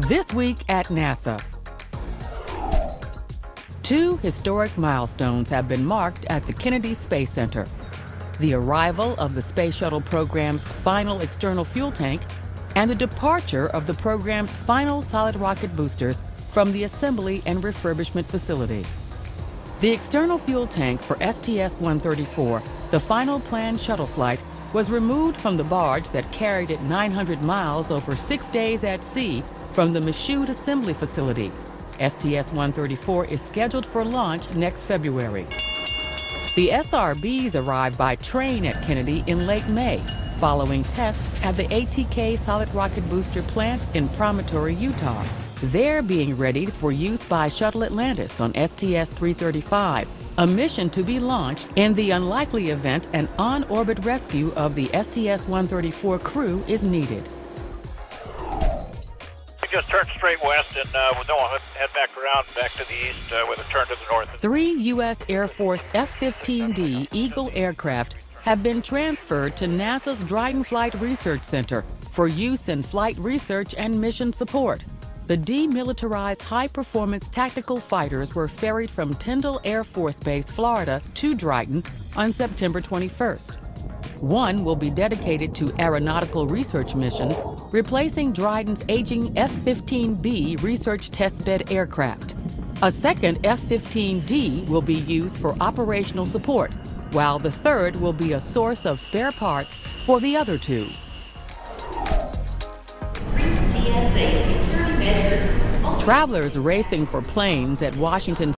This week at NASA. Two historic milestones have been marked at the Kennedy Space Center: the arrival of the Space Shuttle program's final external fuel tank and the departure of the program's final solid rocket boosters from the assembly and refurbishment facility. The external fuel tank for STS-134, the final planned shuttle flight, was removed from the barge that carried it 900 miles over 6 days at sea from the Michoud Assembly Facility. STS-134 is scheduled for launch next February. The SRBs arrived by train at Kennedy in late May, following tests at the ATK solid rocket booster plant in Promontory, Utah. They're being readied for use by Shuttle Atlantis on STS-335, a mission to be launched in the unlikely event an on-orbit rescue of the STS-134 crew is needed. We just turn straight west and we'll head back around back to the east with a turn to the north. 3 U.S. Air Force F-15D Eagle aircraft have been transferred to NASA's Dryden Flight Research Center for use in flight research and mission support. The demilitarized high-performance tactical fighters were ferried from Tyndall Air Force Base, Florida, to Dryden on September 21st. One will be dedicated to aeronautical research missions, replacing Dryden's aging F-15B research testbed aircraft. A second F-15D will be used for operational support, while the third will be a source of spare parts for the other two. Travelers racing for planes at Washington